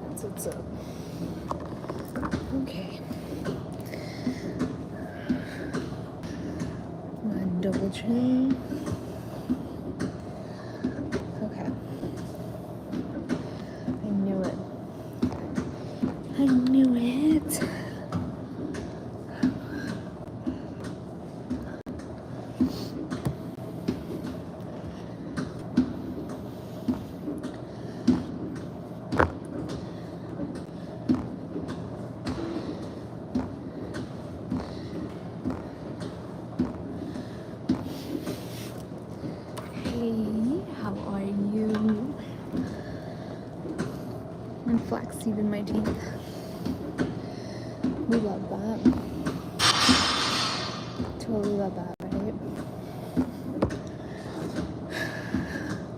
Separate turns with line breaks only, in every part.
That's what's up. Okay. My double chin. Okay. I knew it. I knew it. Hey, how are you? I'm flaxseed in my teeth. We love that. Totally love that, right?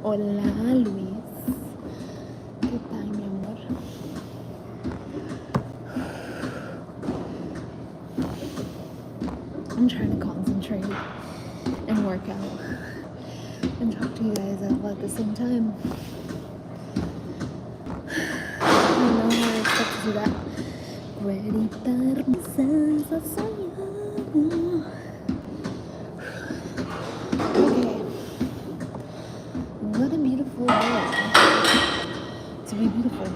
Hola, Luis. ¿Qué tal, mi amor? I'm trying to concentrate and work out and talk to you guys all at the same time. I know how I expect to do that. Güerita hermosa, soñando. Okay. What a beautiful day to be beautiful.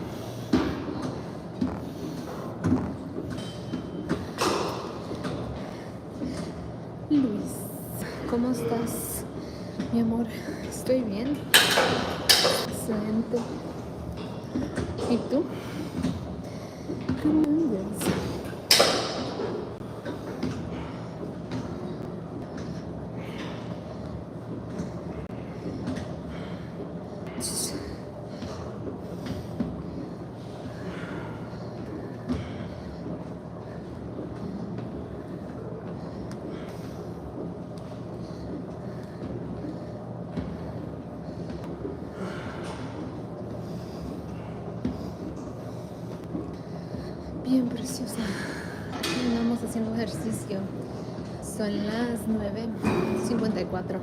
Luis, ¿cómo estás, mi amor? Estoy bien. Excelente. ¿Y tú? ¿Cómo andas? Bien preciosa. Aquí andamos haciendo ejercicio. Son las 9:54.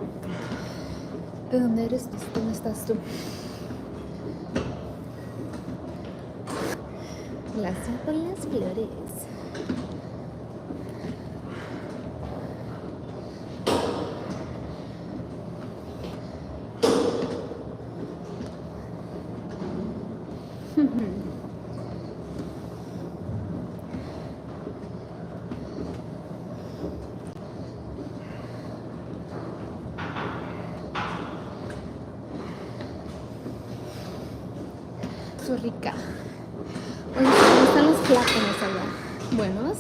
¿De dónde eres tú? ¿Dónde estás tú? Gracias por las flores. Qué rica. Oye, ¿cómo están los plátanos allá? ¿Buenos?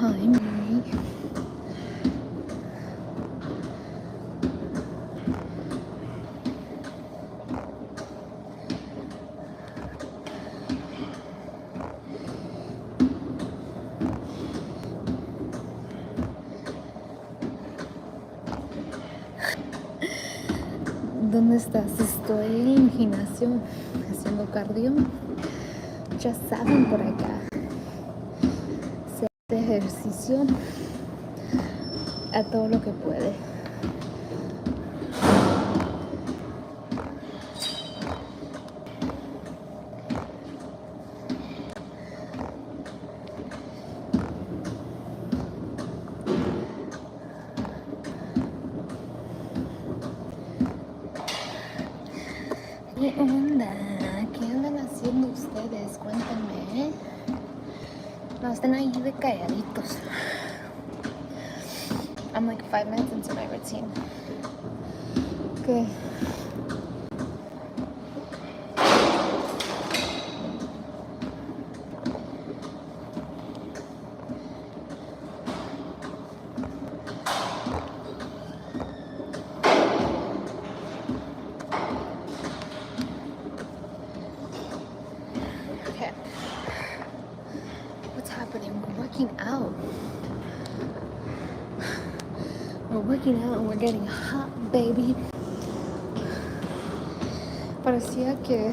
Ay, Mary. ¿Dónde estás? Estoy en el gimnasio haciendo cardio. Ya saben, por acá se hace ejercicio a todo lo que puede. ¿Qué onda? ¿Qué andan haciendo ustedes? Cuéntenme. No, están ahí de calladitos. I'm like 5 minutes into my routine. Okay. working out. We're working out and we're getting hot, baby. Parecía que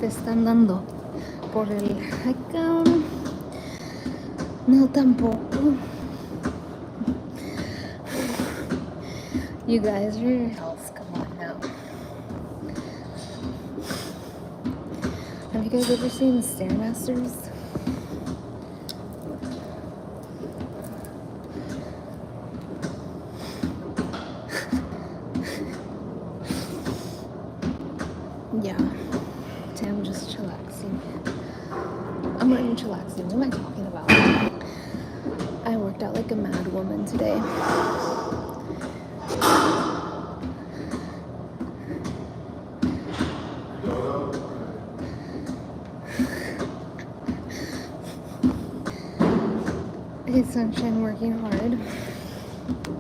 te están dando por el acá. No, tampoco. You guys are else. Come on now. Have you guys ever seen Stairmasters? Yeah. Today I'm just chillaxing. I'm not even chillaxing. What am I talking about? I worked out like a mad woman today. Hey, sunshine, working hard.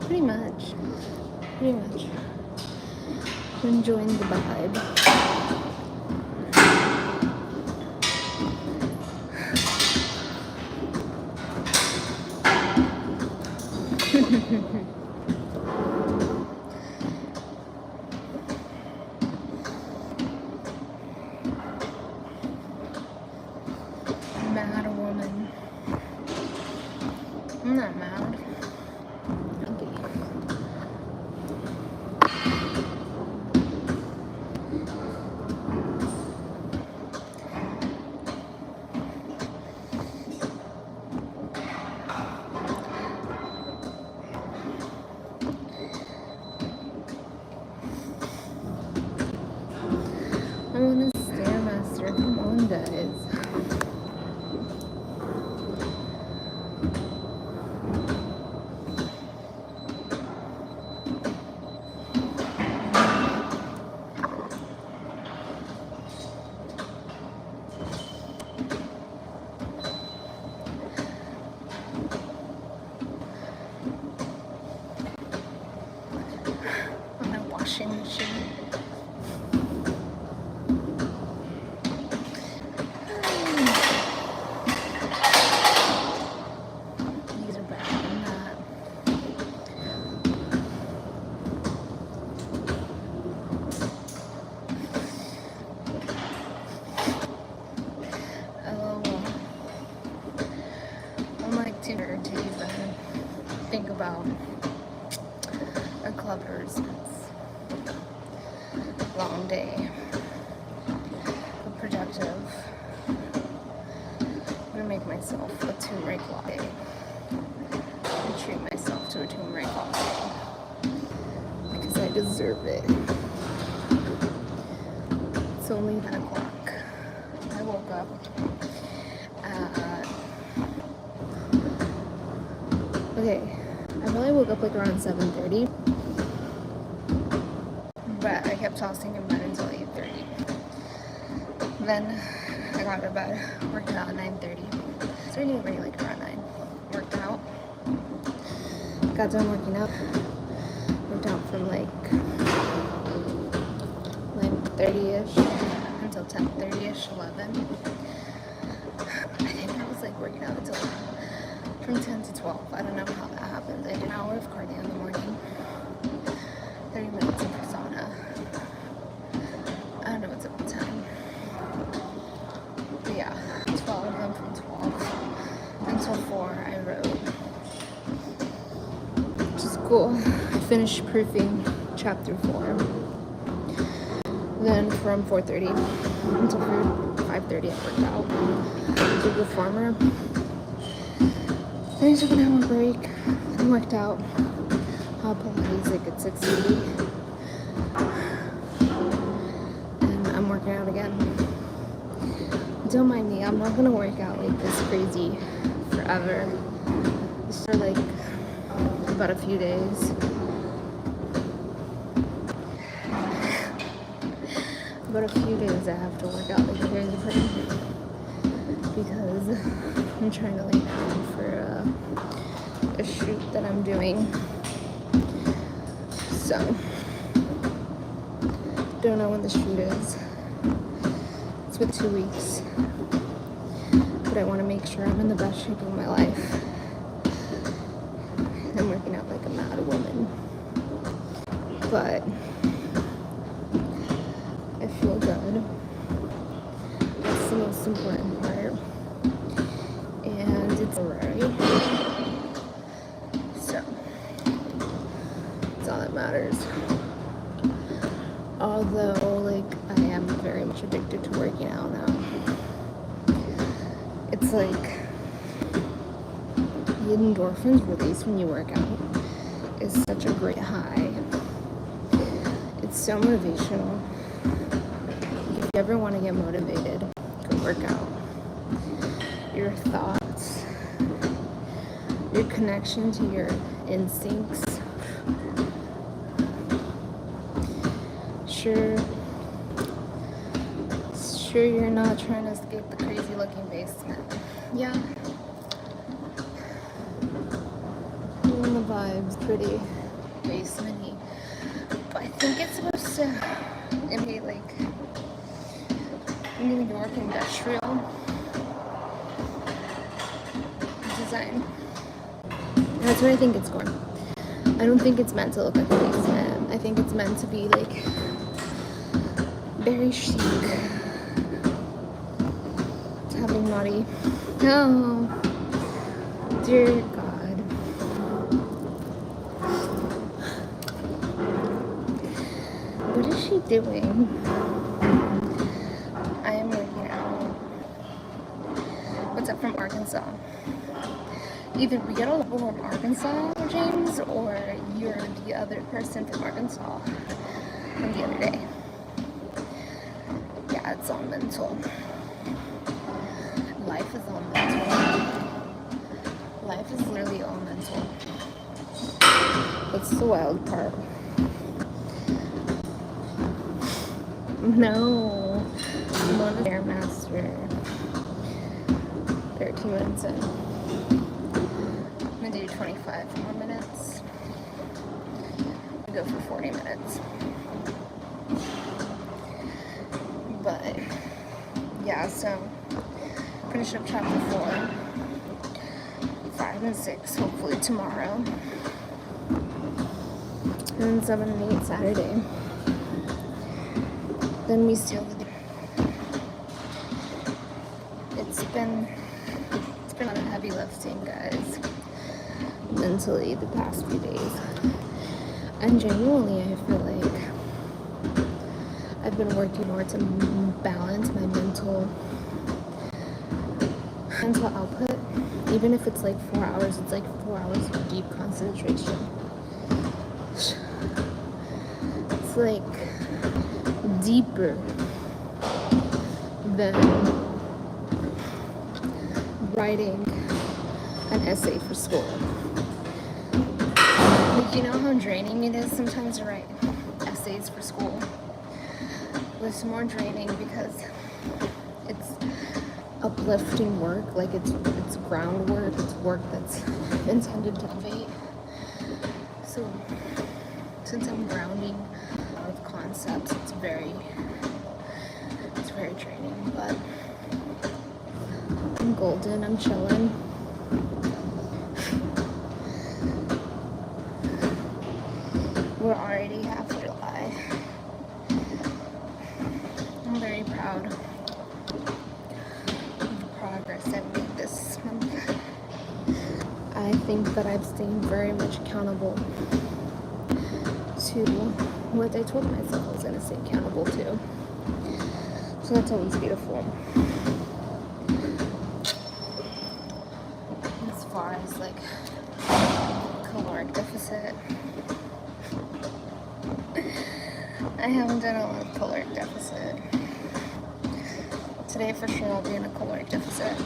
Pretty much. Enjoying the vibe. Mad woman. I'm not mad. Okay. I want a Stairmaster. Come on, guys. On my washing machine. These are better than that. LOL. I'm like too nerdy to even think about a clubbers. Long day, but productive. I'm gonna make myself a turmeric latte and treat myself to a turmeric latte because I deserve it. It's only 10 o'clock. I woke up at, okay, I probably woke up like around 7:30. But I kept tossing in bed until 8:30. Then I got to bed, worked out at 9:30. Starting already like around 9. Worked out. Got done working out. Worked out from like 9:30ish until 10:30ish, 11. I think I was like working out until from 10 to 12. I don't know how that happened. I did an hour of cardio in the morning. 30 minutes of sauna. I don't know what's up with time. But yeah, 12, then from 12 until 4 I wrote. Which is cool. I finished proofing chapter 4. Then from 4:30 until 5:30 I worked out. Took the farmer. Then I took an hour break and worked out. Pilates like at 6:30. And I'm working out again. Don't mind me, I'm not gonna work out like this crazy forever. Just for like about a few days. About a few days I have to work out like crazy because I'm trying to lay down for a shoot that I'm doing. So, don't know when the shoot is. It's with 2 weeks. But I want to make sure I'm in the best shape of my life. I'm working out like a mad woman. But I feel good. That's the most important part. And it's temporary. So that's all that matters. Although, like, I am very much addicted to working out now. It's like the endorphins released when you work out is such a great high. It's so motivational. If you ever want to get motivated, go work out. Your thoughts, your connection to your instincts. Sure you're not trying to escape the crazy looking basement. Yeah. And the vibe's pretty basement-y. But I think it's supposed to imitate like New York industrial design. That's what I think it's going. I don't think it's meant to look like a basement. I think it's meant to be like very chic. It's having naughty. Oh, dear God. What is she doing? I am working out. What's up from Arkansas? Either we get a level from Arkansas, James, or you're the other person from Arkansas from the other day. Yeah, it's all mental. Life is all mental. Life is literally all mental. That's the wild part. No, I'm on a Stairmaster. 13 minutes in. I'm gonna do 25 more minutes. Go for 40 minutes. But yeah, so finish up chapter 4, 5 and 6 hopefully tomorrow, and 7 and 8 Saturday. Then we seal the day. It's been a lot of heavy lifting, guys, mentally the past few days. And genuinely, I feel like I've been working more to balance my mental output. Even if it's like 4 hours, it's like 4 hours of deep concentration. It's like deeper than writing an essay for school. Like, you know how draining it is sometimes to write essays for school? It's more draining because it's uplifting work, like it's groundwork, it's work that's intended to elevate. So since I'm grounding with concepts, it's very draining, but I'm golden, I'm chilling. We're already halfway July. I'm very proud of the progress I've made this month. I think that I've stayed very much accountable to what I told myself I was going to stay accountable to. So that's always beautiful. As far as like caloric deficit, I haven't done a lot of caloric deficit. Today for sure I'll be in a caloric deficit.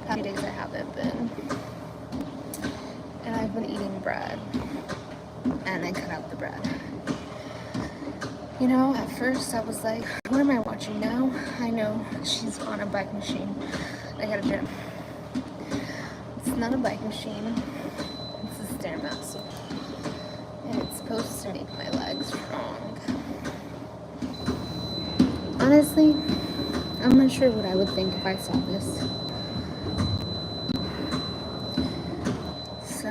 Past few days I haven't been. And I've been eating bread. And I cut out the bread. You know, at first I was like, what am I watching now? I know she's on a bike machine. I got a gym. It's not a bike machine. It's a Stairmaster. And it's supposed to make my legs strong. Honestly, I'm not sure what I would think if I saw this. So,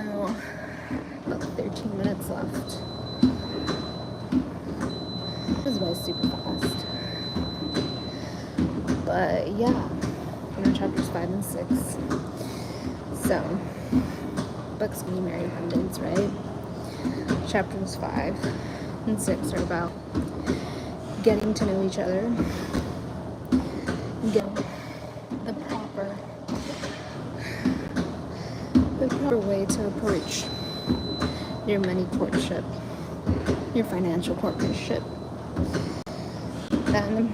about 13 minutes left. This was super fast. But yeah, we're on chapters 5 and 6. So, books gonna be Mary Abundance, right? Chapters 5 and 6 are about getting to know each other, get the proper way to approach your money courtship, your financial partnership. Then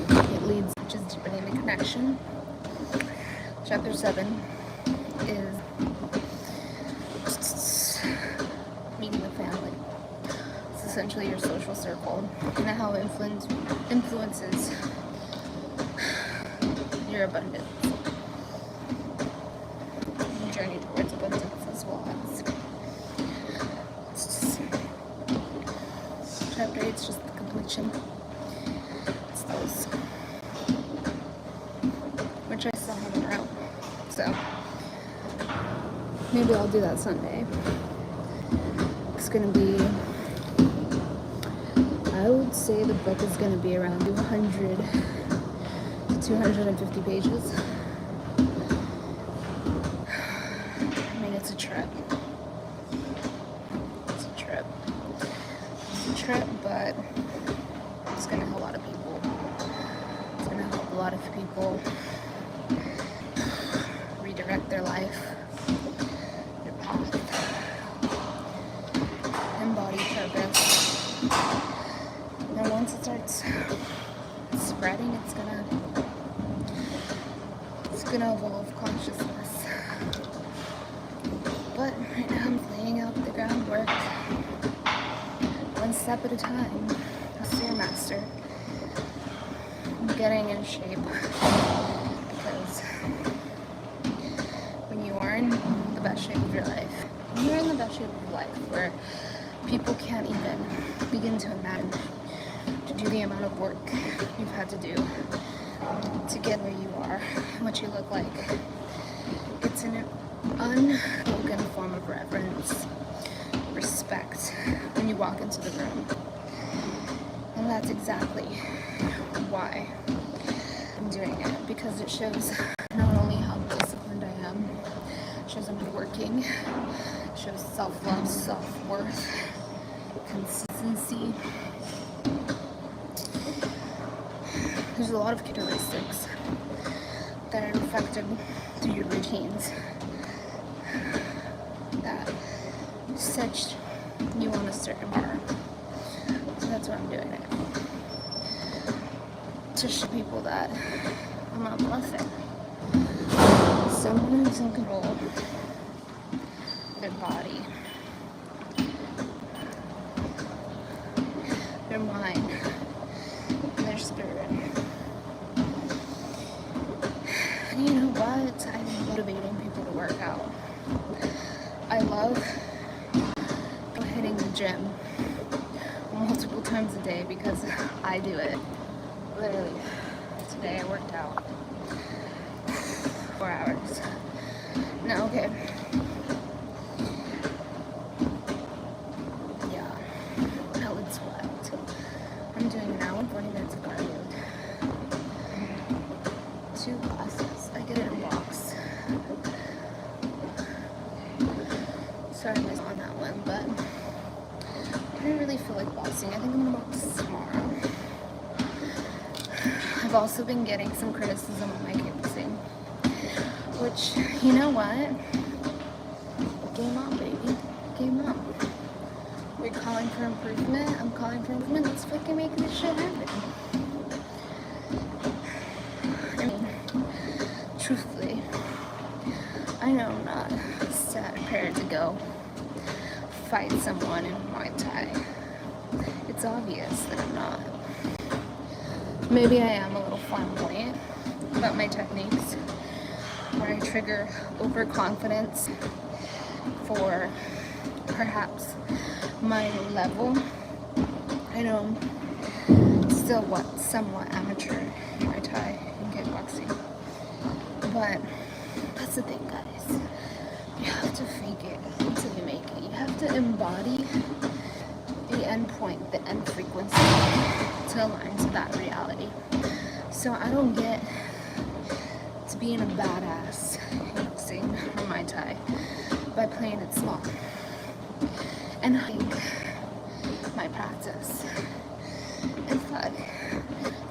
it leads to deepening the connection. Chapter 7 is meeting the family. It's essentially your social circle and how it influences your abundance. Your journey towards abundance as well as chapter 8 is just the completion. It's those, which I still haven't wrote. So maybe I'll do that Sunday. It's gonna be, I would say the book is gonna be around 200 to 250 pages. I mean, it's a trip. It's a trip, but it's gonna help a lot of people. It's gonna help a lot of people redirect their life, their path, embody purpose. And once it starts spreading, it's gonna evolve consciousness. But right now I'm laying out the groundwork, one step at a time. A Stairmaster. I'm getting in shape because when you are in the best shape of your life, when you're in the best shape of life where people can't even begin to imagine to do the amount of work you've had to do to get where you are, what you look like, it's an unspoken form of reverence, respect when you walk into the room. And that's exactly why I'm doing it, because it shows not only how disciplined I am, it shows I'm working, it shows self-love, self-worth, consistency. There's a lot of characteristics that are reflected through your routines that set you on a certain bar. So that's why I'm doing it. To show people that I'm not bluffing. Someone who's in control of their body, their mind, and their spirit. And you know what? I'm motivating people to work out. I love hitting the gym multiple times a day because I do it. Literally, today I worked out 4 hours. No, okay. Yeah, I would sweat. I'm doing an hour and 40 minutes of cardio. 2 classes. I get it in blocks. Sorry I missed on that one, but I didn't really feel like boxing. I think I'm gonna box tomorrow. I've also been getting some criticism on my kickboxing, which, you know what? Game on, baby. Game on. We're calling for improvement. I'm calling for improvement. Let's fucking make this shit happen. I mean, truthfully, I know I'm not prepared to go fight someone in Muay Thai. It's obvious that I'm not. Maybe I am a little flamboyant about my techniques, where I trigger overconfidence for perhaps my level. I know still what, somewhat amateur Muay Thai and kickboxing. But that's the thing, guys. You have to fake it until you make it. You have to embody the end point, the end frequency to align to that reality. So I don't get to being a badass boxing or Muay Thai by playing it small. And I think my practice. In fact,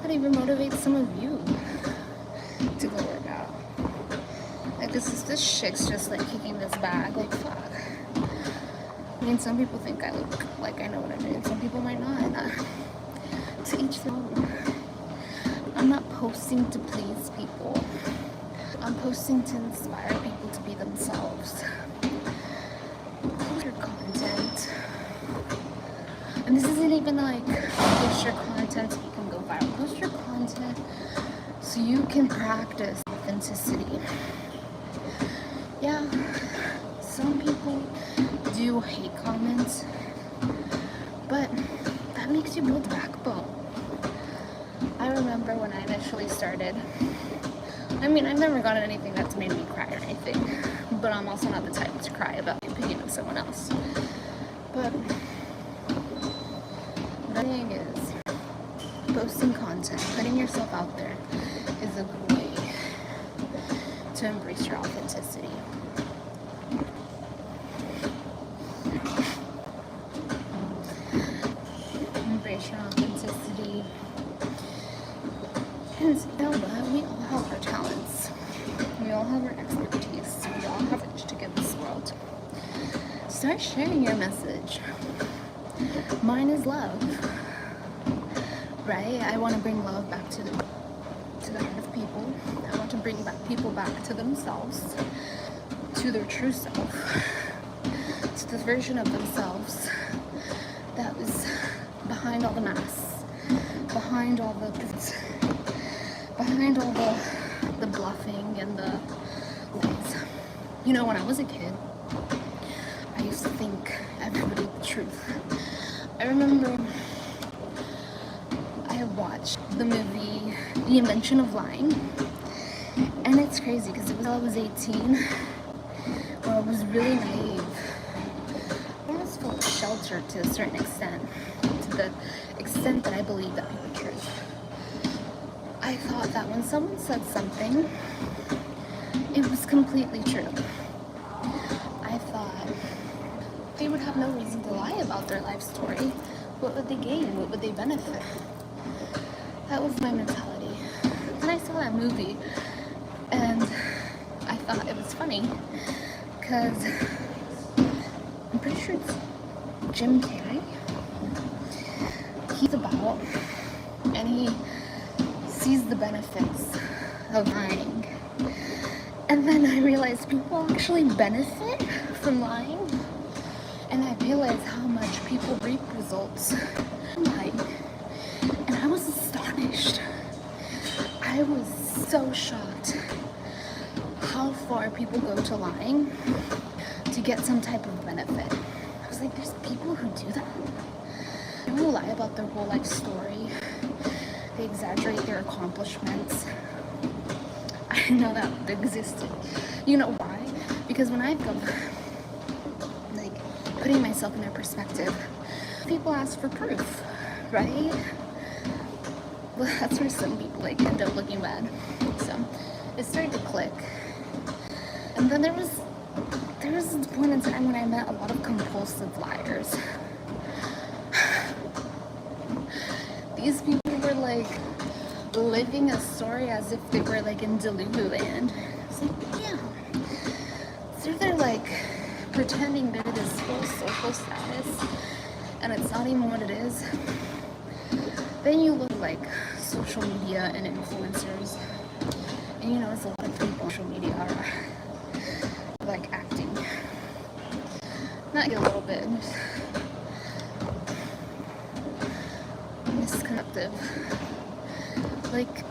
that even motivates some of you to go work out. Like this chick's just like kicking this bag, like fuck. I mean, some people think I look like I know what I'm doing. Some people might not. To each their own. I'm not posting to please people. I'm posting to inspire people to be themselves. Post your content. And this isn't even like post your content so you can go viral. Post your content so you can practice authenticity. Yeah, some people do hate comments, but that makes you build backbone. I remember when I initially started, I mean, I've never gotten anything that's made me cry or anything, but I'm also not the type to cry about the opinion of someone else. But the thing is, posting content, putting yourself out there is a good way to embrace your authenticity. Embrace your authenticity. And you know what? We all have our talents. We all have our expertise. We all have much to give this world. Start sharing your message. Mine is love. Right? I want to bring love back to the heart of people. I want to bring people back to themselves, to their true self, to the version of themselves that was behind all the masks, behind all the bluffing and the lies. You know, when I was a kid, I used to think everybody knew the truth. I remember I watched the movie The Invention of Lying, and it's crazy because it was I was 18, where I was really naive. I almost felt sheltered to a certain extent, to the extent that I believed that people were truth. I thought that when someone said something, it was completely true. I thought they would have no reason to lie about their life story. What would they gain? What would they benefit? That was my mentality. Then I saw that movie, and I thought it was funny, because I'm pretty sure it's Jim Carrey. He's about, and he sees the benefits of lying. And then I realized people actually benefit from lying. And I realized how much people reap results from lying. And I was astonished. I was so shocked how far people go to lying to get some type of benefit. I was like, there's people who do that. They will lie about their whole life story. They exaggerate their accomplishments. I didn't know that existed. You know why? Because when I go, like, putting myself in their perspective, people ask for proof, right? Well, that's where some people, like, end up looking bad. So it started to click. And then there was this point in time when I met a lot of compulsive liars. These people were like living a story as if they were like in Delulu land. It's like, yeah. So they're like pretending they're this whole social status, and it's not even what it is. Then you look like social media and influencers, and you notice a lot of people on social media are like acting. Not a little bit misconductive. Like,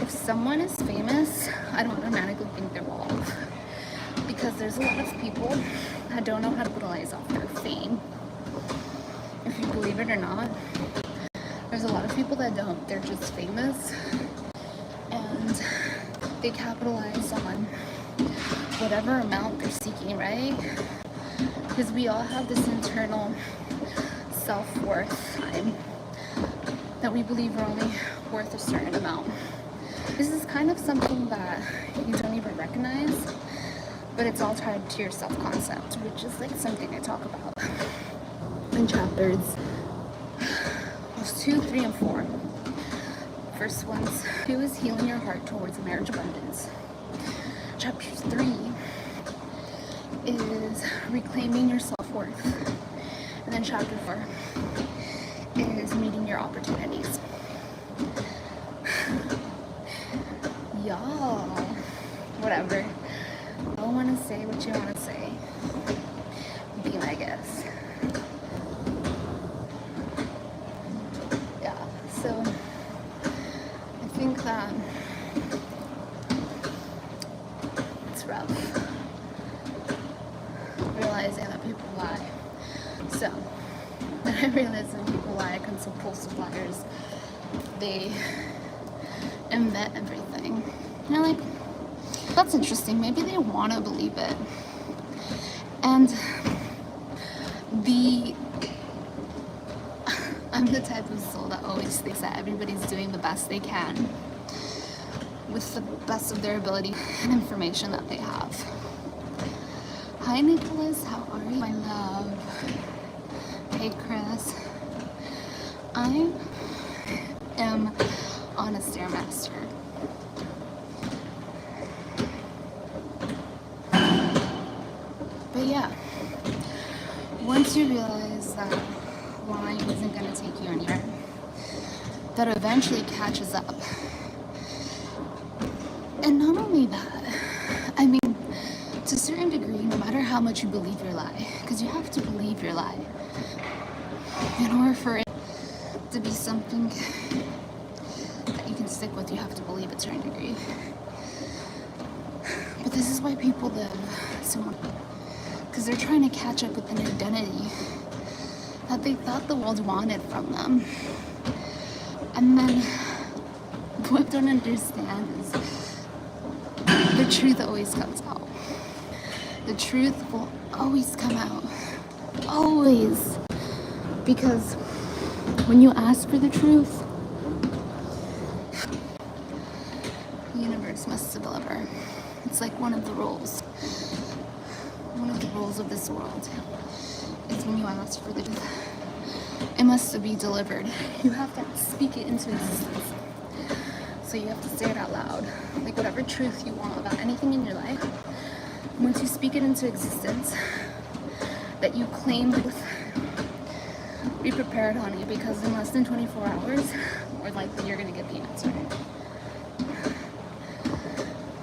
if someone is famous, I don't automatically think they're love, because there's a lot of people that don't know how to capitalize off their fame. If you believe it or not, There's a lot of people that don't. They're just famous and they capitalize on whatever amount they're seeking, right? Because we all have this internal self-worth time that we believe we're only worth a certain amount. This is kind of something that you don't even recognize, but it's all tied to your self-concept, which is like something I talk about in chapters 2, 3, and 4. First one's 2 is healing your heart towards marriage abundance. Chapter 3 is reclaiming your self-worth. And then chapter 4 is meeting your opportunities. Y'all, whatever. Don't want to say what you want to say. Be my guest. Yeah, so I think that it's rough realizing that people lie. So, then I realized when people lie, compulsive liars, they invent everything. And I'm like, that's interesting. Maybe they want to believe it. And I'm the type of soul that always thinks that everybody's doing the best they can with the best of their ability and information that they have. Hi Nicholas, how are you? My love. Hey Chris. I am on a Stairmaster. But yeah, once you realize that lying isn't going to take you anywhere, that eventually catches up. And not only that, I mean, to a certain degree, no matter how much you believe your lie, because you have to believe your lie in order for it to be something that you can stick with, you have to believe it to a certain degree. But this is why people live so much, because they're trying to catch up with an identity that they thought the world wanted from them. And then what they don't understand is the truth always comes out. The truth will always come out. Always. Because when you ask for the truth, the universe must deliver. It's like one of the rules. One of the rules of this world is when you ask for the truth, it must be delivered. You have to speak it into existence. So you have to say it out loud. Like whatever truth you want about anything in your life, once you speak it into existence, that you claim with, be prepared, honey, because in less than 24 hours, more likely you're gonna get the answer.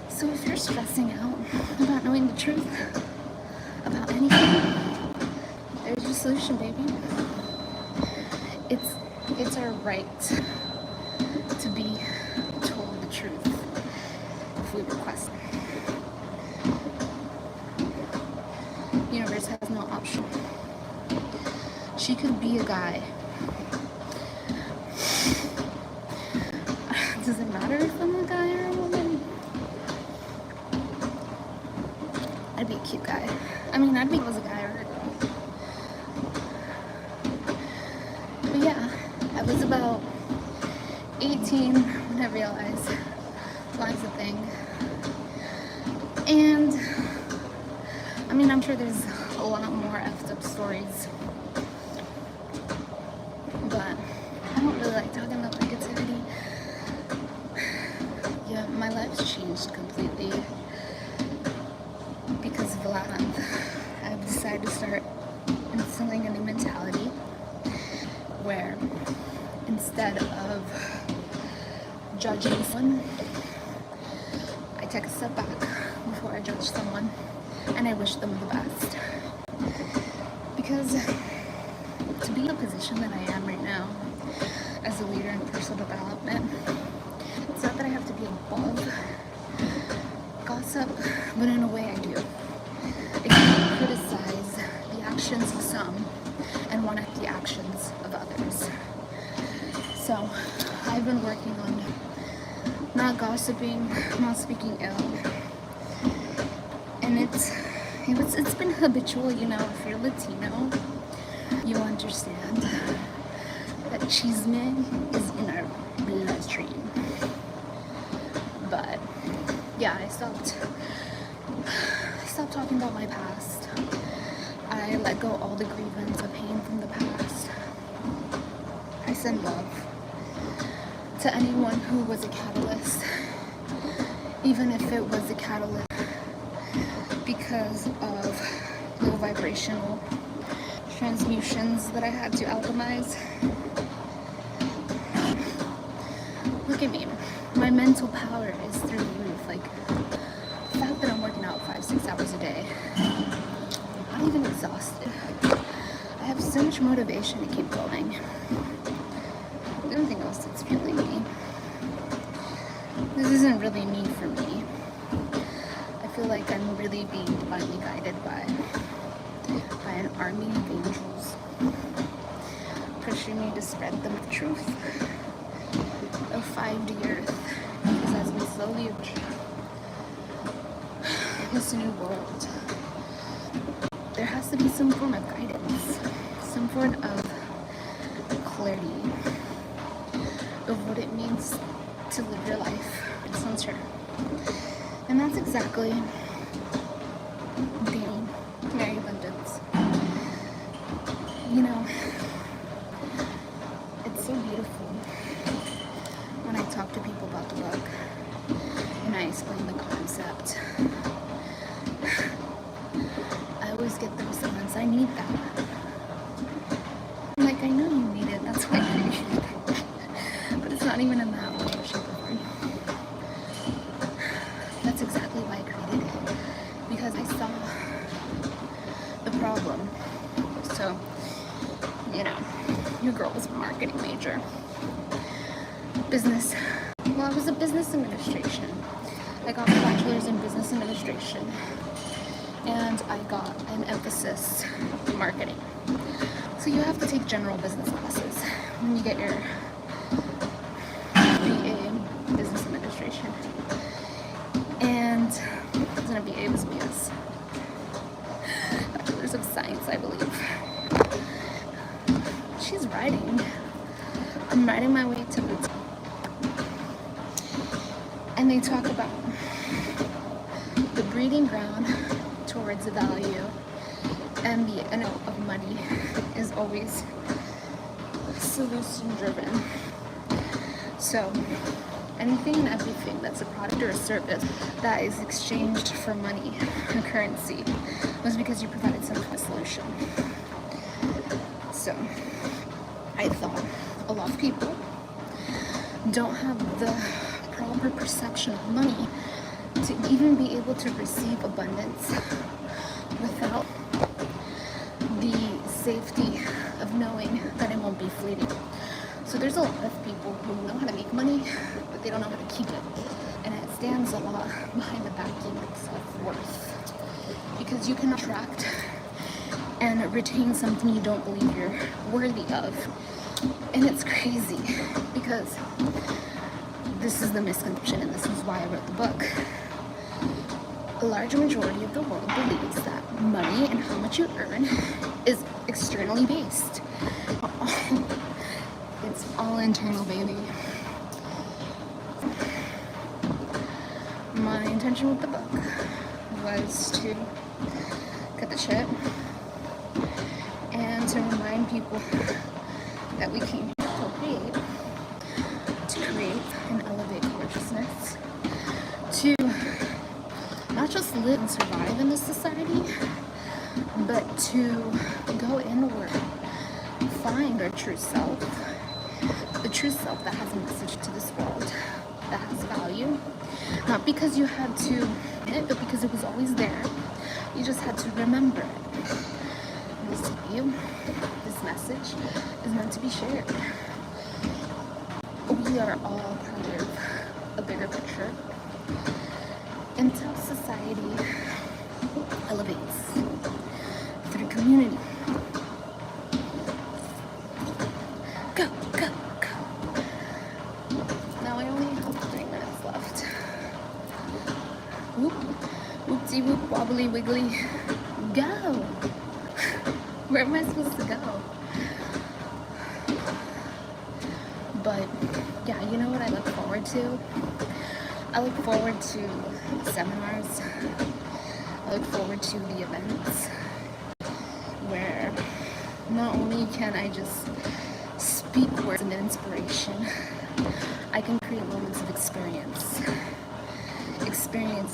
So if you're stressing out about knowing the truth about anything, there's your solution, baby. It's our right to be told the truth if we request it. The universe has no option. She could be a guy. Does it matter if I'm a guy or a woman? I'd be a cute guy. I mean, I'd be if I was a guy or a girl. But yeah, I was about 18 when I realized lying's a thing. And I mean, I'm sure there's a lot more effed up stories, but I don't really like talking about negativity. Yeah, my life's changed completely because of the last month. I've decided to start instilling a new mentality where instead of judging someone, I take a step back before I judge someone and I wish them the best. Because to be in the position that I am right now as a leader in personal development, it's not that I have to be above gossip, but in a way I do. I can't criticize the actions of some and want the actions of others. So I've been working on not gossiping, not speaking ill, and it's been habitual. You know, if you're Latino, you understand that chisme is in our bloodstream. But yeah, I stopped talking about my past. I let go all the grievance, the pain from the past. I send love to anyone who was a catalyst, even if it was a catalyst because of low vibrational transmutions that I had to alchemize. Look at me. My mental power is through the roof. Like, the fact that I'm working out 5-6 hours a day, I'm not even exhausted. I have so much motivation to keep going. Nothing else that's fueling me. This isn't really me for me. I feel like I'm really being divinely guided by an army of angels pushing me to spread the truth of 5D Earth, because as we slowly approach this new world, there has to be some form of guidance, some form of clarity of what it means to live your life in center. And that's exactly being Mary Abundance. You know, it's so beautiful when I talk to people about the book and I explain the concept. I always get the response, I need that. I'm like, I know you need it, that's why I created it. But it's not even in that way, shape, or form. That's exactly why I created it. Because I saw the problem. So, you know, your girl was a marketing major. Business. Well, I was a business administration. I got my bachelor's in business administration. And I got an emphasis in marketing. So you have to take general business classes when you get your BA in business administration. And it's not a BA, it was BS. Bachelor's of Science, I believe. She's writing. I'm writing my way to the top. And they talk about the breeding ground towards the value and the end of money is always solution driven. So anything and everything that's a product or a service that is exchanged for money or currency was because you provided some kind of solution. So I thought a lot of people don't have the proper perception of money to even be able to receive abundance without the safety of knowing that it won't be fleeting. So there's a lot of people who know how to make money, but they don't know how to keep it. And it stands a lot behind the backing of self-worth. Because you can attract and retain something you don't believe you're worthy of. And it's crazy because this is the misconception, and this is why I wrote the book. A large majority of the world believes that money and how much you earn is externally based. It's all internal, baby. My intention with the book was to cut the shit and to remind people that we came here to create and elevate consciousness, to not just live and survive in this society, but to go inward, find our true self, the true self that has a message to this world, that has value, not because you had to it, but because it was always there. You just had to remember it. This you, this message is meant to be shared. We are all part of a bigger picture. And how society elevates through community. Go, go, go. Woopsie whoop, wobbly wiggly, go! Where am I supposed to go? But yeah, you know what I look forward to? I look forward to seminars. I look forward to the events where not only can I just speak words of inspiration, I can create moments of experience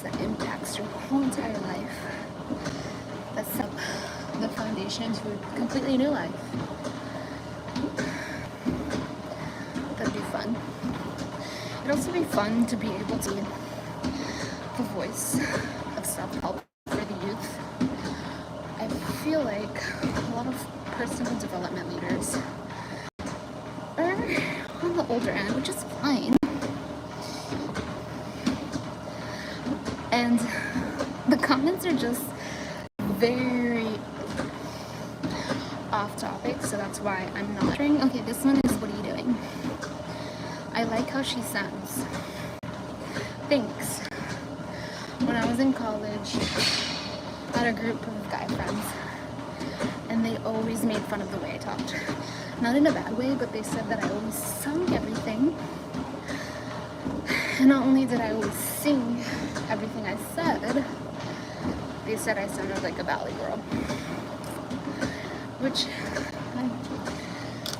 that impacts your whole entire life, that sets up the foundation to a completely new life. That'd be fun. It'd also be fun to be able to be the voice of self-help for the youth. I feel like a lot of personal development leaders are on the older end, which is fine. And the comments are just very off topic, so that's why I'm not. Okay, this one is, what are you doing? I like how she sounds. Thanks. When I was in college, I had a group of guy friends, and they always made fun of the way I talked. Not in a bad way, but they said that I always sung everything. And not only did I always sing everything I said, they said I sounded like a valley girl. Which,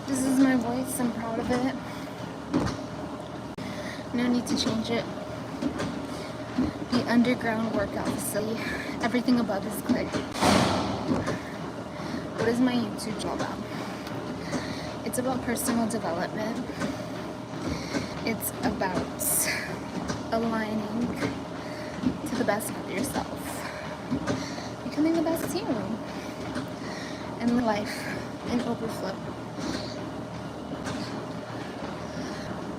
this is my voice, I'm proud of it. No need to change it. The underground workout facility, everything above is clear. What is my YouTube all about? It's about personal development. It's about aligning to the best of yourself, becoming the best you, and life in overflow.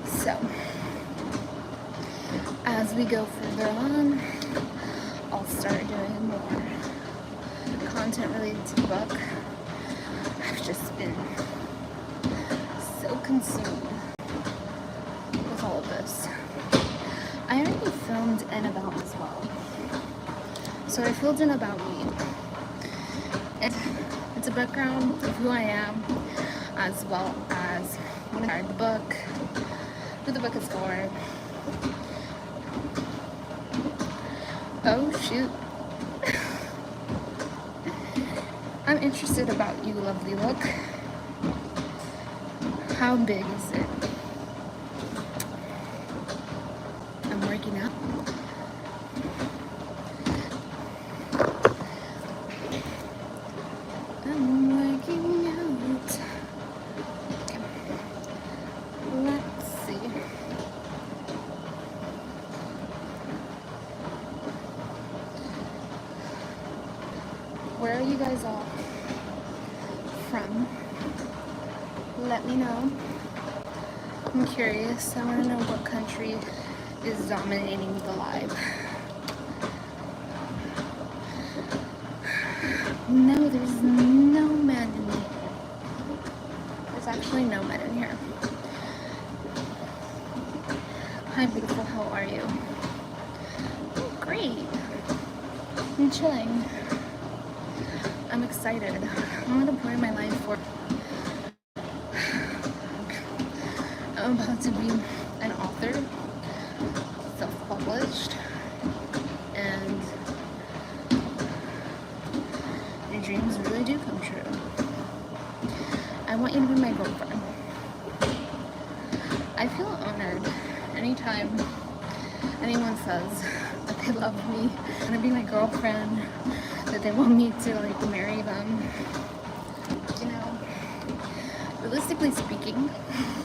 So, as we go further on, I'll start doing more content related to the book. I've just been so consumed with all of this. I already filmed an about as well. So I filmed an about me. It's a background of who I am, as well as when I started the book, who the book is for. Oh shoot. I'm interested about you, lovely look. How big is it? I'm working out. I'm working out. Okay. Let's see. Where are you guys all from? Let me know. I'm curious. I want to know what country is dominating the live. No, there's no men in here. There's actually no men in here. Hi, beautiful. How are you? Oh, great. I'm chilling. I'm excited. I'm at a point in my life where I'm about to be an author, self-published, and your dreams really do come true. I want you to be my girlfriend. I feel honored anytime anyone says that they love me, want to be my girlfriend, that they want me to like marry them. You know, realistically speaking,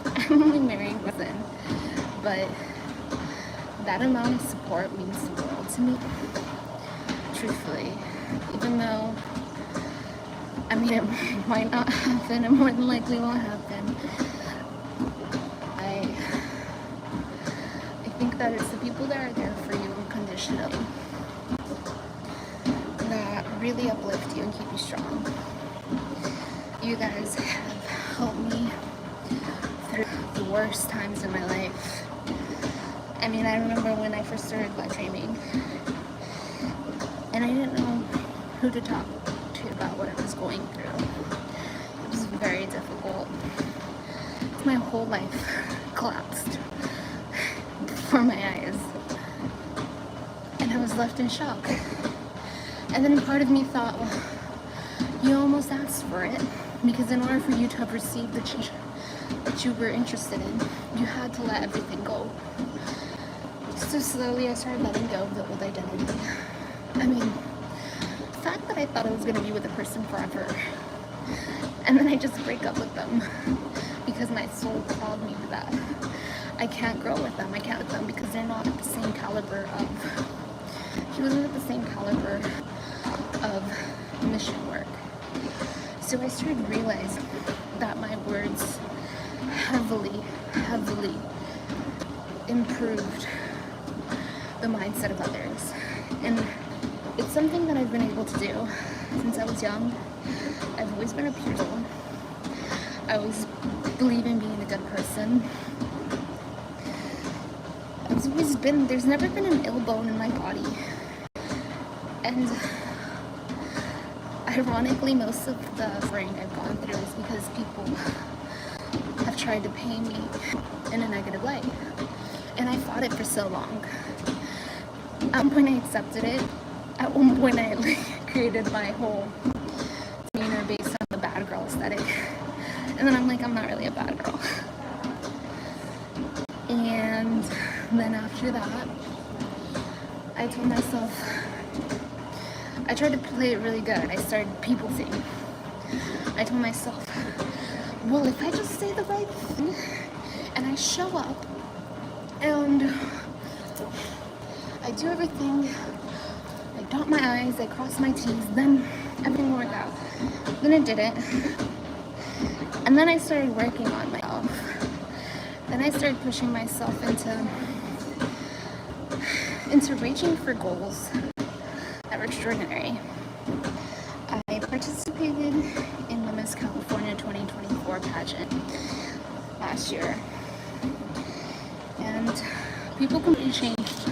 I'm only marrying one, but that amount of support means the world to me. Truthfully, even though I mean it might not happen, it more than likely won't happen. I think that it's the people that are there for you unconditionally that really uplift you and keep you strong. You guys have helped me through the worst times in my life. I mean, I remember when I first started live streaming, and and I didn't know who to talk to about what I was going through. It was very difficult. My whole life collapsed before my eyes, and I was left in shock. And then part of me thought, well, you almost asked for it, because in order for you to have received the change that you were interested in, you had to let everything go. So slowly I started letting go of the old identity. I mean, the fact that I thought I was going to be with a person forever, and then I just break up with them because my soul called me to that. I can't grow with them. I can't with them because they're not at the same caliber of, he wasn't at the same caliber of mission work. So I started to realize that my words heavily improved the mindset of others. And it's something that I've been able to do since I was young. I've always been a pure soul. I always believe in being a good person. There's never been an ill bone in my body. And ironically, most of the suffering I've gone through is because people have tried to paint me in a negative light. And I fought it for so long. At one point I accepted it. At one point I created my whole demeanor based on the bad girl aesthetic. And then I'm like, I'm not really a bad girl. And then after that, I told myself, I tried to play it really good. I started people-pleasing. I told myself, well, if I just say the right thing and I show up and I do everything, I dot my I's, I cross my T's, then everything worked out. Then it didn't. And then I started working on myself. Then I started pushing myself into reaching for goals that were extraordinary. I participated in the Miss California 2024 pageant last year. And people completely changed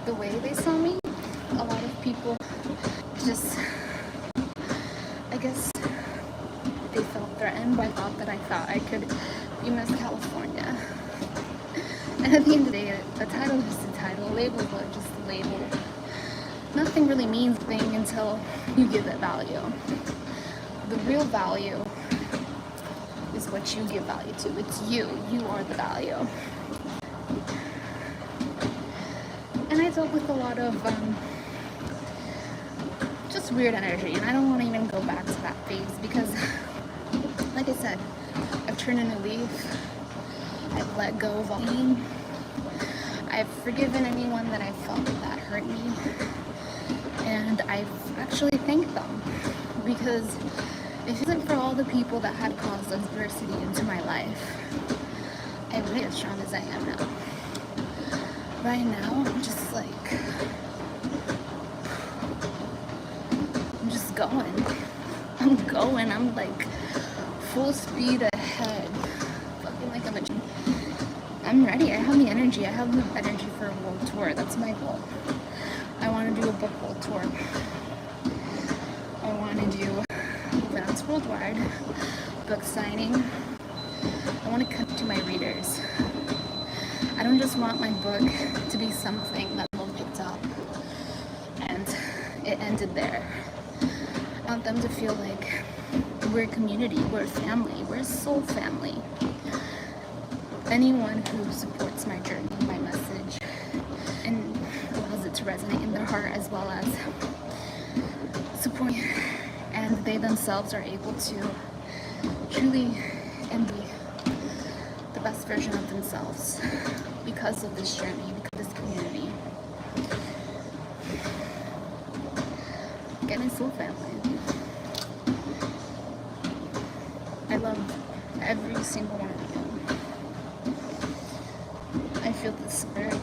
the way they saw me. A lot of people just, I guess, they felt threatened by the thought that I thought I could be Miss California. And at the end of the day, a title is just a title, labels are just a label. Nothing really means a thing until you give it value. The real value is what you give value to. It's you. You are the value. And I dealt with a lot of just weird energy, and I don't want to even go back to that phase because, like I said, I've turned a new leaf. I've let go of all pain. I've forgiven anyone that I felt that hurt me, and I've actually thanked them, because if it wasn't for all the people that had caused adversity into my life, I wouldn't be as strong as I am now. Right now, I'm just like, I'm just going. I'm like full speed ahead. Fucking like I'm ready. I have the energy. I have the energy for a world tour. That's my goal. I want to do a book world tour. I want to do events worldwide, book signing. I want to connect to my readers. I don't just want my book to be something that people picked up and it ended there. I want them to feel like we're a community, we're a family, we're a soul family. Anyone who supports my journey, my message, and allows it to resonate in their heart as well as support, and they themselves are able to truly embody the best version of themselves because of this journey, because of this community. Get my soul family. I love every single one of you. I feel the spirit.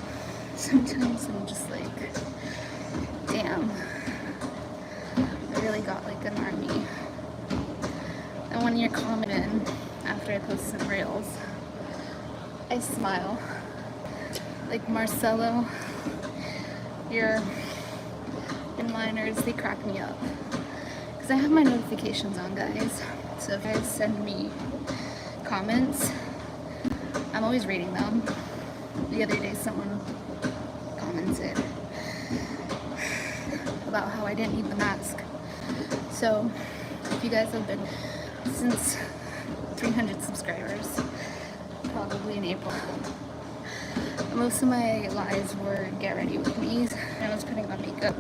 Sometimes I'm just like, damn, I really got like an army. And when you're commenting after I post some reels, I smile. Like, Marcelo, you're Inliners, they crack me up. Because I have my notifications on, guys. So if you guys send me comments, I'm always reading them. The other day someone commented about how I didn't need the mask. So if you guys have been since 300 subscribers, probably in April, most of my lives were get ready with me, and I was putting on makeup.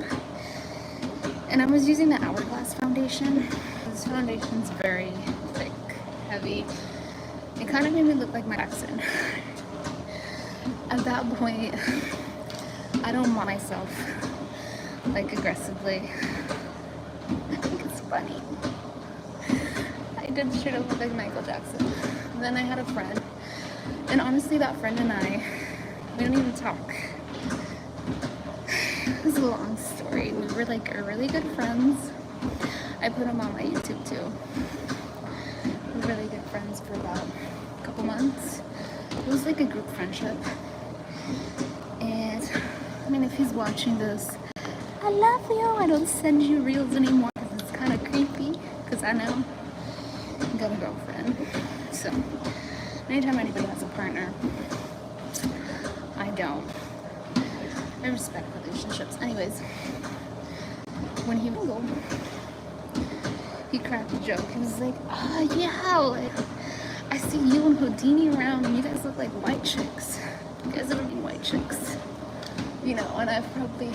And I was using the Hourglass foundation. This foundation's very thick, heavy. It kind of made me look like my accent. At that point, I don't want myself like aggressively. I think it's funny. I did straight up look like Michael Jackson. And then I had a friend, and honestly, that friend and I, we don't even talk. It's a long story. We were like really good friends. I put him on my YouTube too. We were really good friends for about a couple months. It was like a group friendship. And I mean, if he's watching this, I love you. I don't send you reels anymore because it's kind of creepy. Because I know I got a girlfriend. So anytime anybody has a partner, I don't. I respect relationships. Anyways, when he was old, he cracked a joke. He was like, oh yeah, like, I see you and Houdini around and you guys look like white chicks. You guys ever been white chicks? You know, and I've probably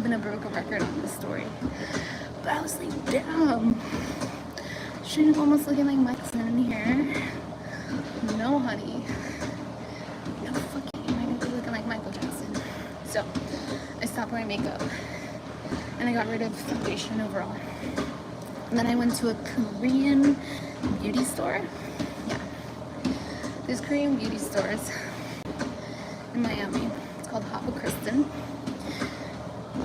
been a broken record on this story. But I was like, damn. Shouldn't almost looking like Mike's in here. No, honey. No fucking, am I gonna be looking like Michael Jackson? So, I stopped wearing makeup. And I got rid of foundation overall. And then I went to a Korean beauty store. Yeah. There's Korean beauty stores in Miami. It's called Hapa Kristen.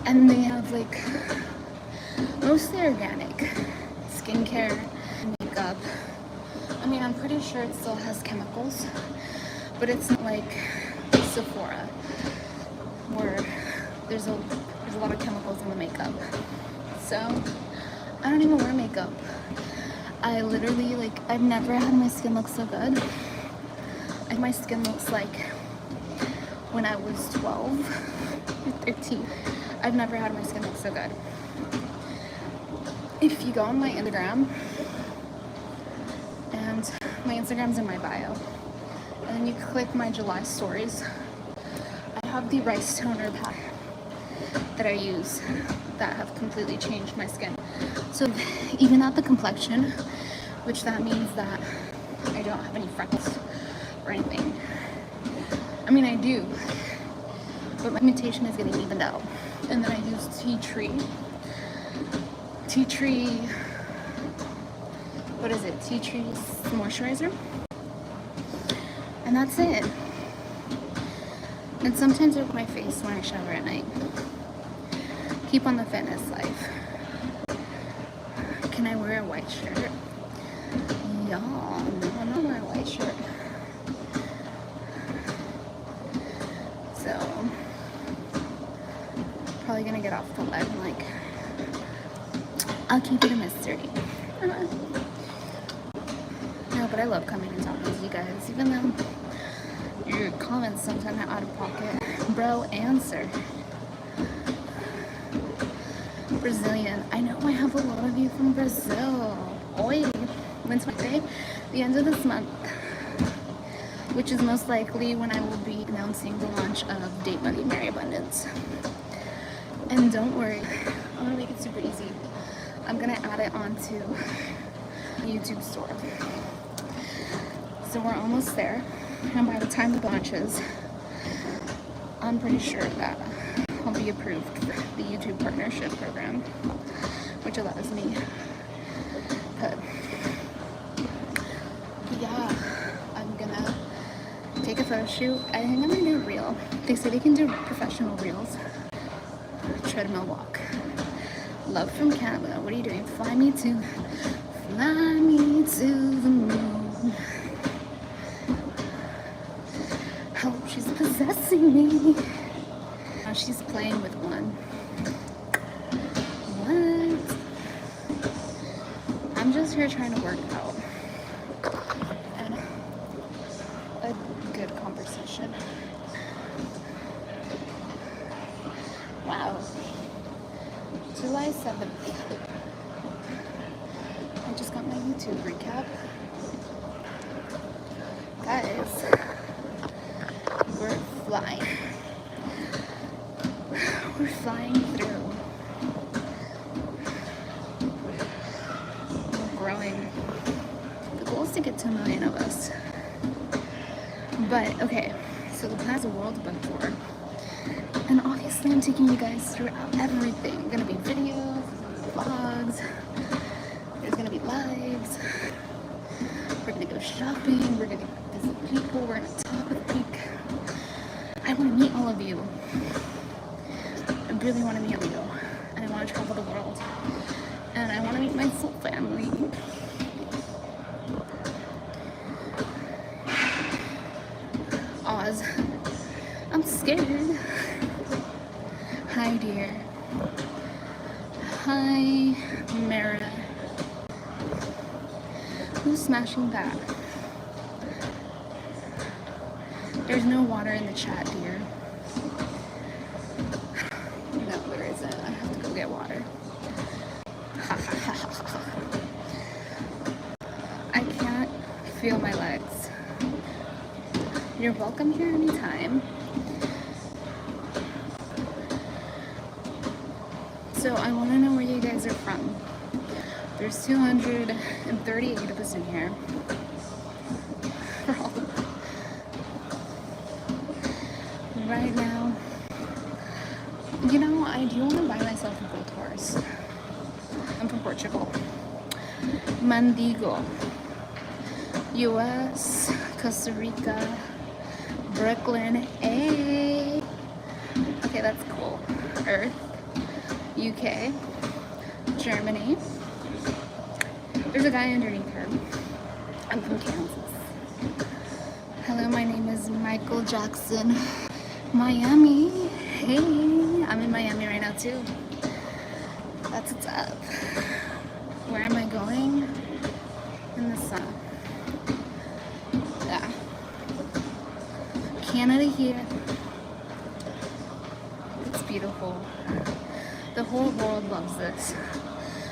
And they have like mostly organic skincare, makeup. I mean, I'm pretty sure it still has chemicals, but it's not like Sephora where there's a lot of chemicals in the makeup. So I don't even wear makeup. I literally, like, I've never had my skin look so good. And my skin looks like when I was 12 or 13. I've never had my skin look so good. If you go on my Instagram, and my Instagram's in my bio, and then you click my July stories, I have the rice toner pack that I use that have completely changed my skin. So even at the complexion, which that means that I don't have any freckles or anything. I mean, I do, but my pigmentation is getting evened out. And then I use tea tree, what is it? Tea tree moisturizer. And that's it. And sometimes I wipe my face when I shower at night. Keep on the fitness life. Can I wear a white shirt? Yeah, no, I'm not wearing a white shirt. So, probably gonna get off the live and like, I'll keep it a mystery. No, but I love coming and talking to you guys, even though your comments sometimes are out of pocket. Bro, answer. Brazilian. I know I have a lot of you from Brazil. Oi. When's my day? The end of this month. Which is most likely when I will be announcing the launch of Date Money Marry Abundance. And don't worry, I'm gonna make it super easy. I'm gonna add it onto the YouTube store. So we're almost there. And by the time it launches, I'm pretty sure that I'll be approved for the YouTube partnership program, which allows me to, yeah, I'm gonna take a photo shoot. I think I'm gonna do a reel. They say they can do professional reels. Treadmill walk. Love from Canada. What are you doing? Fly me to the moon. Help, she's possessing me. Now she's playing with one.
just here trying to work out and a good conversation. Wow. July 7th. I just got my YouTube recap. Guys, we're flying. We're flying through. We're growing. The goal is to get to 1 million of us. But, okay, so the plan is a world book tour. And obviously I'm taking you guys through everything. Gonna be videos, vlogs, there's gonna be lives. We're gonna go shopping, we're gonna visit people, we're gonna talk with people. I wanna meet all of you. I really wanna meet you. And I wanna travel the world. And I wanna meet my soul family. Oz. I'm scared. Hi, dear. Hi, Mara. Who's smashing that? There's no water in the chat, dear. No, there isn't. I have to go get water. I can't feel my legs. You're welcome here anytime. So I want to know where you guys are from. There's 238 of us in here. Right now, you know, I do want to buy myself a gold horse. I'm from Portugal. Mandigo. US, Costa Rica, Brooklyn, A. Okay, that's cool. Earth, UK, Germany. There's a guy underneath her. I'm from Kansas. Hello, my name is Michael Jackson. Miami. Hey, I'm in Miami right now too. That's what's up. Where am I going? In the sun. Yeah. Canada here. It's beautiful. The whole world loves this.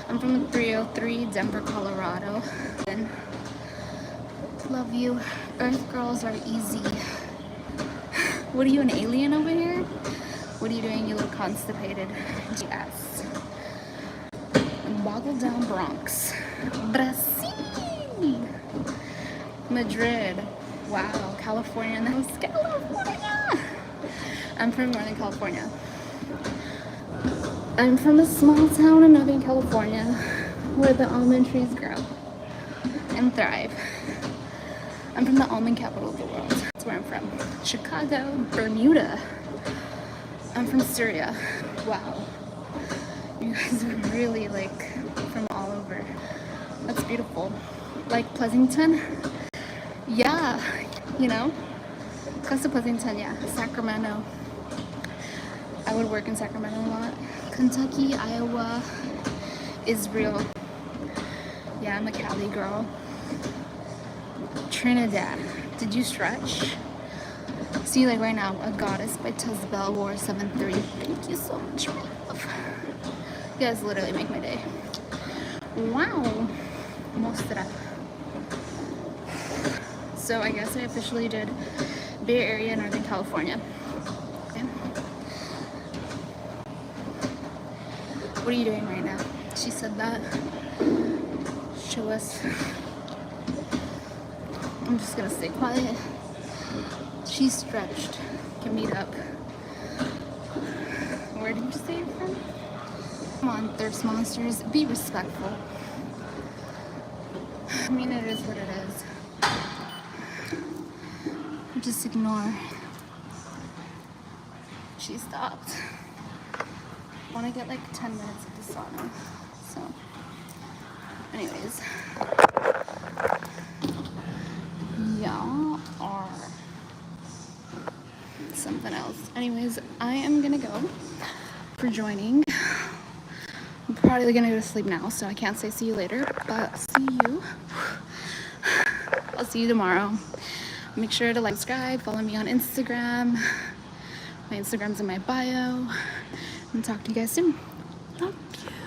I'm from 303, Denver, Colorado. And love you. Earth girls are easy. What are you, an alien over here? What are you doing? You look constipated. Yes. Boggled down Bronx. Brazil. Madrid. Wow. California. That was California. I'm from Northern California. I'm from a small town in Northern California where the almond trees grow and thrive. I'm from the almond capital of the world. That's where I'm from. Chicago, Bermuda. I'm from Syria. Wow. You guys are really like from all over. That's beautiful. Like Pleasanton? Yeah, you know? Close to Pleasanton, yeah. Sacramento. I would work in Sacramento a lot. Kentucky, Iowa, Israel. Yeah, I'm a Cali girl. Trinidad. Did you stretch? See, like right now, A Goddess by Tezbel War 7-3. Thank you so much, my love. You guys literally make my day. Wow. Mostra. So I guess I officially did Bay Area, Northern California. Okay. What are you doing right now? She said that. Show us. I'm just gonna stay quiet. She's stretched. Can meet up. Where did you say you're from? Come on, thirst monsters. Be respectful. I mean, it is what it is. Just ignore. She stopped. I want to get like 10 minutes of the sauna. So, anyways. Y'all are something else. Anyways, I am gonna go for joining. probably gonna go to sleep now, so I can't say see you later, but see you. I'll see you tomorrow. Make sure to like, subscribe, follow me on Instagram. My Instagram's in my bio. And talk to you guys soon. Love you.